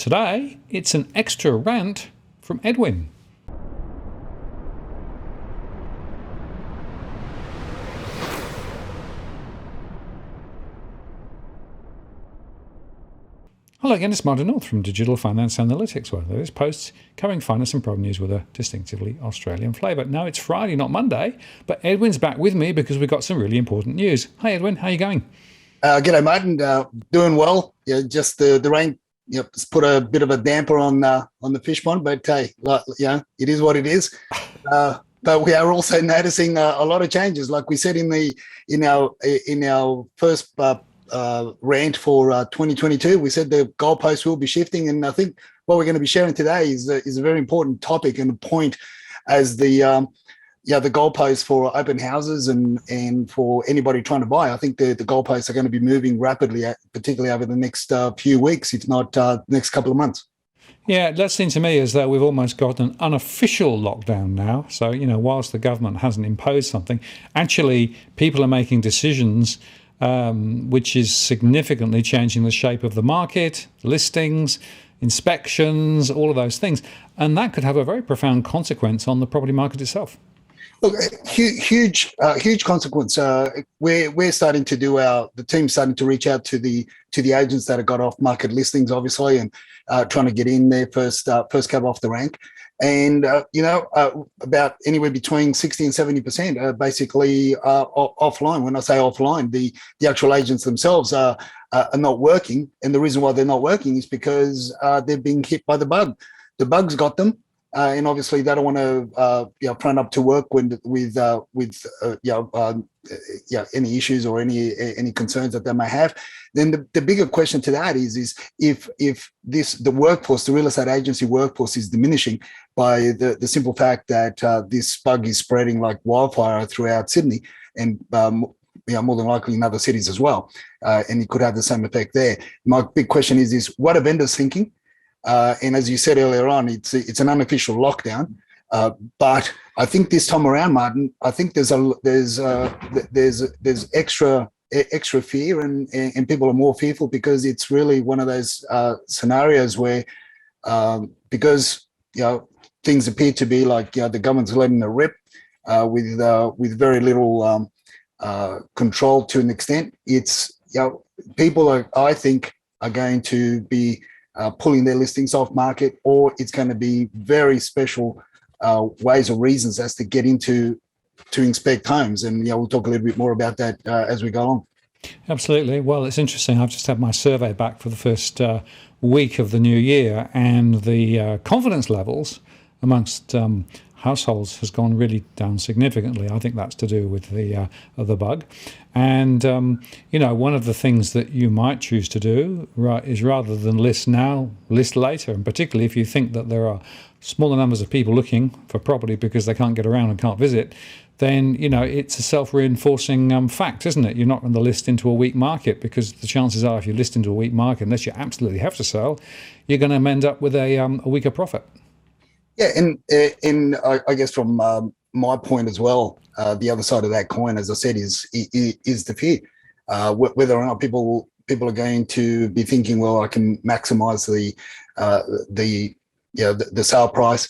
today, it's an extra rant from Edwin. Hello again, it's Martin North from Digital Finance Analytics, where there's posts covering finance and product news with a distinctively Australian flavour. Now it's Friday, not Monday, but Edwin's back with me because we've got some really important news. Hi Edwin, how are you going? G'day, Martin. Doing well. Yeah, just the rain, it's put a bit of a damper on the fish pond, but hey, it is what it is. But we are also noticing a lot of changes, like we said in our first rant for 2022. We said the goalposts will be shifting, and I think what we're going to be sharing today is a very important topic and a point as the goalposts for open houses and for anybody trying to buy. I think the goalposts are going to be moving rapidly, particularly over the next few weeks, if not next couple of months. Yeah, that seems to me as though we've almost got an unofficial lockdown now. So, whilst the government hasn't imposed something, actually people are making decisions which is significantly changing the shape of the market, listings, inspections, all of those things. And that could have a very profound consequence on the property market itself. Look, huge consequence. We're starting to do the team's starting to reach out to the agents that have got off market listings, obviously, and trying to get in there first cab off the rank. And about anywhere between 60 and 70% are basically offline. When I say offline, the actual agents themselves are not working, and the reason why they're not working is because they're being hit by the bug. The bug's got them. And obviously, they don't want to front up to work with any issues or any concerns that they may have. Then the bigger question to that is if the workforce, the real estate agency workforce, is diminishing by the simple fact that this bug is spreading like wildfire throughout Sydney and more than likely in other cities as well, and it could have the same effect there. My big question is what are vendors thinking? And as you said earlier on, it's an unofficial lockdown. But I think this time around, Martin, I think there's extra fear, and people are more fearful because it's really one of those scenarios where because things appear to be like the government's letting it rip with very little control to an extent. It's people I think are going to be pulling their listings off market, or it's going to be very special ways or reasons as to get into to inspect homes. And we'll talk a little bit more about that as we go along. Absolutely. Well, it's interesting. I've just had my survey back for the first week of the new year, and the confidence levels amongst households has gone really down significantly. I think that's to do with the bug. And, one of the things that you might choose to do is rather than list now, list later. And particularly if you think that there are smaller numbers of people looking for property because they can't get around and can't visit, then, it's a self-reinforcing fact, isn't it? You're not going to list into a weak market, because the chances are if you list into a weak market, unless you absolutely have to sell, you're going to end up with a weaker profit. Yeah, and I guess from my point as well, the other side of that coin, as I said, is the fear, whether or not people are going to be thinking, well, I can maximise the sale price.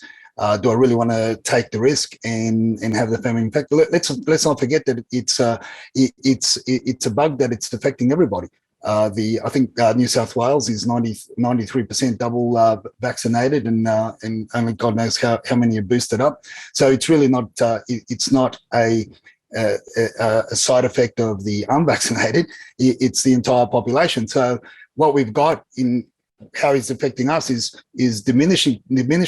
Do I really want to take the risk and have the family impact? Let's not forget that it's a bug that it's affecting everybody. I think New South Wales is 93% double vaccinated, and only God knows how many are boosted up. So it's really not it's not a side effect of the unvaccinated. It's the entire population. So what we've got in how it's affecting us is diminished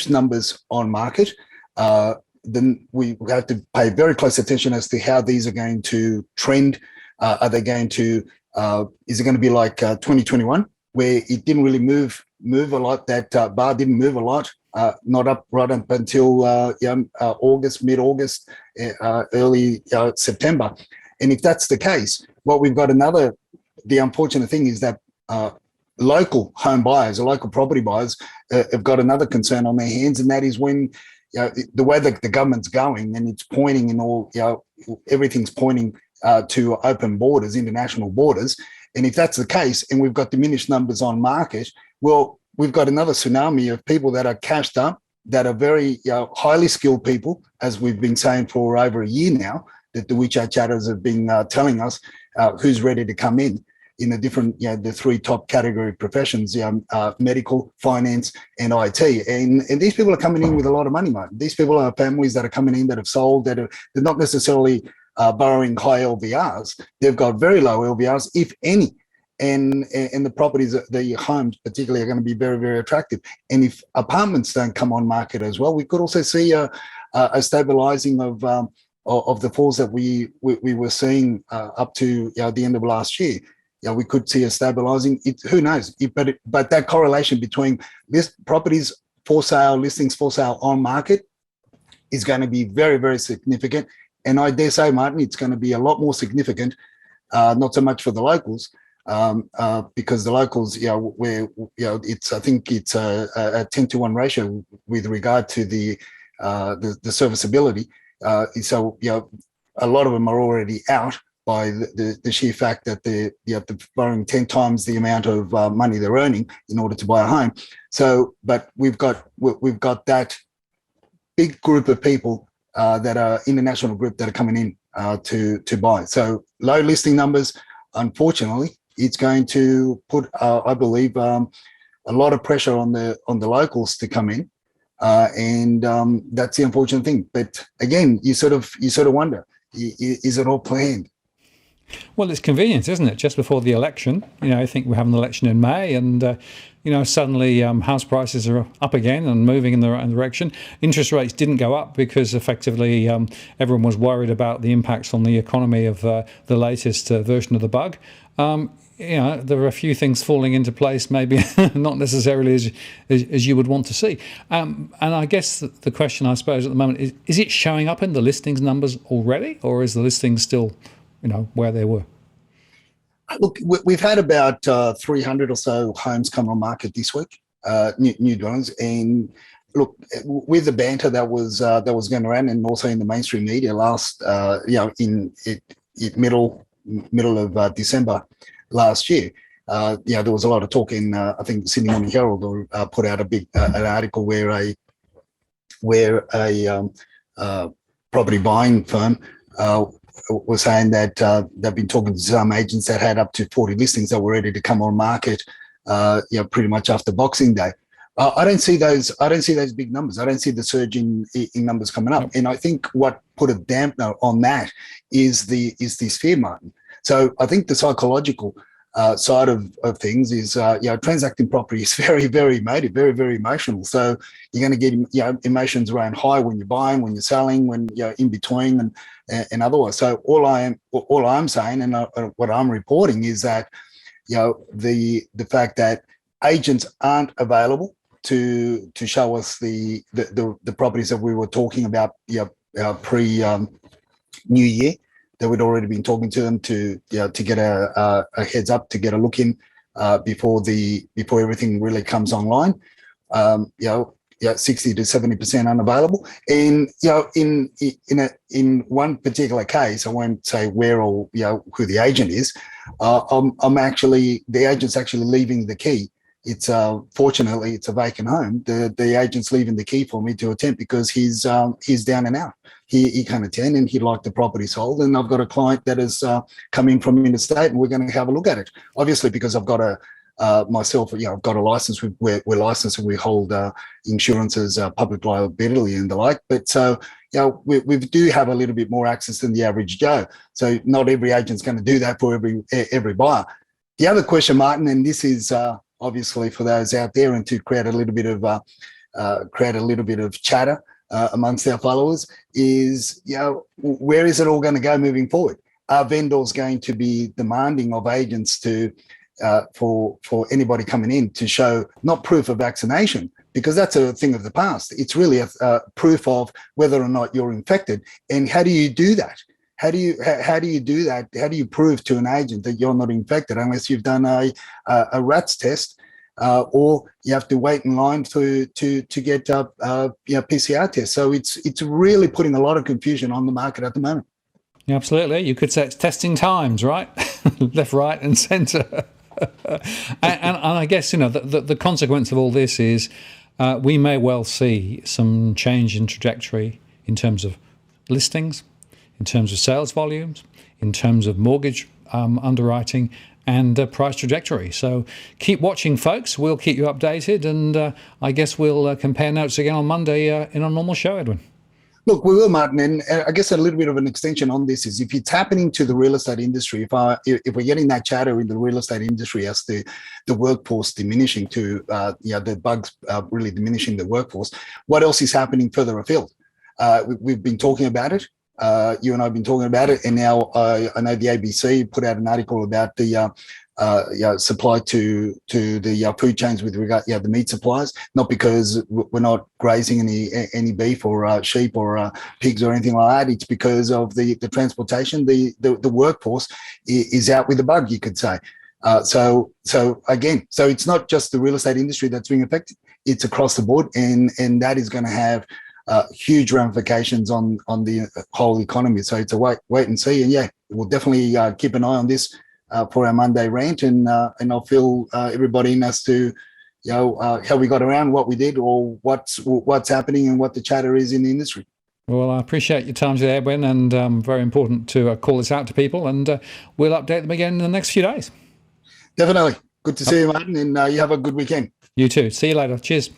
numbers on market. Then we have to pay very close attention as to how these are going to trend. Are they going to is it going to be like 2021, where it didn't really move a lot? That bar didn't move a lot, not up right up until August, mid-August, early September. And if that's the case, what we've got the unfortunate thing is that local home buyers or local property buyers have got another concern on their hands, and that is when the way that the government's going, and it's pointing in all, everything's pointing to open borders, international borders. And if that's the case, and we've got diminished numbers on market, well, we've got another tsunami of people that are cashed up, that are very highly skilled people, as we've been saying for over a year now, that the WeChat chatters have been telling us who's ready to come in the different, the three top category professions, medical, finance, and IT. And these people are coming in with a lot of money, mate. These people are families that are coming in that have sold, they're not necessarily borrowing high LVRs. They've got very low LVRs, if any. And the properties, the homes particularly, are going to be very, very attractive. And if apartments don't come on market as well, we could also see a stabilizing of the falls that we were seeing up to the end of last year. We could see a stabilizing. Who knows? But that correlation between properties for sale, listings for sale on market is going to be very, very significant. And I dare say, Martin, it's going to be a lot more significant, not so much for the locals, because the locals, I think it's a 10-to-1 ratio with regard to the serviceability. So a lot of them are already out by the sheer fact that they're borrowing 10 times the amount of money they're earning in order to buy a home. So, but we've got that big group of people that are international group that are coming in to buy. So low listing numbers, unfortunately, it's going to put, I believe, a lot of pressure on the locals to come in, and that's the unfortunate thing. But again, you sort of wonder, is it all planned? Well, it's convenient, isn't it? Just before the election, I think we have an election in May, and suddenly house prices are up again and moving in the right direction. Interest rates didn't go up because effectively everyone was worried about the impacts on the economy of the latest version of the bug. There are a few things falling into place, maybe not necessarily as you would want to see. And I guess the question, I suppose, at the moment is it showing up in the listings numbers already, or is the listings still where they were? Look, we've had about 300 or so homes come on market this week, new dwellings. And look, with the banter that was going around, and also in the mainstream media last, in middle of December last year, there was a lot of talk in, I think, the Sydney Morning Herald put out an article where a property buying firm was saying that they've been talking to some agents that had up to 40 listings that were ready to come on market, pretty much after Boxing Day. I don't see those big numbers. I don't see the surge in numbers coming up. And I think what put a dampener on that is this fear, Martin. So I think the psychological side of things is, transacting property is very, very emotive, very, very emotional. So you're going to get, emotions around high when you're buying, when you're selling, when you're in between and otherwise. So all I'm saying and what I'm reporting is that, the fact that agents aren't available to show us the properties that we were talking about, pre New Year, that we'd already been talking to them to get a heads up, to get a look in before everything really comes online. 60 to 70% unavailable. And in one particular case, I won't say where or who the agent is. The agent's actually leaving the key. It's fortunately it's a vacant home. The agent's leaving the key for me to attempt because he's down and out. He can't attend and he'd like the property sold. And I've got a client that has come in from interstate and we're going to have a look at it. Obviously, because I've got myself, I've got a license. We're licensed and we hold insurances, public liability and the like. But so, we do have a little bit more access than the average Joe. So not every agent's going to do that for every buyer. The other question, Martin, and this is obviously for those out there and to create a little bit of chatter amongst our followers is, where is it all going to go moving forward? Are vendors going to be demanding of agents to for anybody coming in to show not proof of vaccination, because that's a thing of the past. It's really a proof of whether or not you're infected. And how do you do that? How do you do that? How do you prove to an agent that you're not infected unless you've done a RATS test, or you have to wait in line to get a PCR test? So it's really putting a lot of confusion on the market at the moment. Yeah, absolutely. You could say it's testing times, right? Left, right, and centre. And I guess, the consequence of all this is we may well see some change in trajectory in terms of listings, in terms of sales volumes, in terms of mortgage underwriting and price trajectory. So keep watching, folks. We'll keep you updated, and I guess we'll compare notes again on Monday in our normal show, Edwin. Look, we will, Martin, and I guess a little bit of an extension on this is if it's happening into the real estate industry, if we're getting that chatter in the real estate industry as the workforce diminishing to, the bugs really diminishing the workforce, what else is happening further afield? We've been talking about it. You and I have been talking about it, and now I know the ABC put out an article about the supply to the food chains with regard the meat suppliers, not because we're not grazing any beef or sheep or pigs or anything like that. It's because of the transportation. The workforce is out with the bug, you could say. So it's not just the real estate industry that's being affected. It's across the board, and that is going to have huge ramifications on the whole economy. So it's a wait and see. And we'll definitely keep an eye on this for our Monday rant, and I'll fill everybody in as to how we got around, what we did, or what's happening, and what the chatter is in the industry. Well, I appreciate your time today, Edwin, and very important to call this out to people, and we'll update them again in the next few days. Definitely. Good to see you, Martin, and you have a good weekend. You too. See you later. Cheers.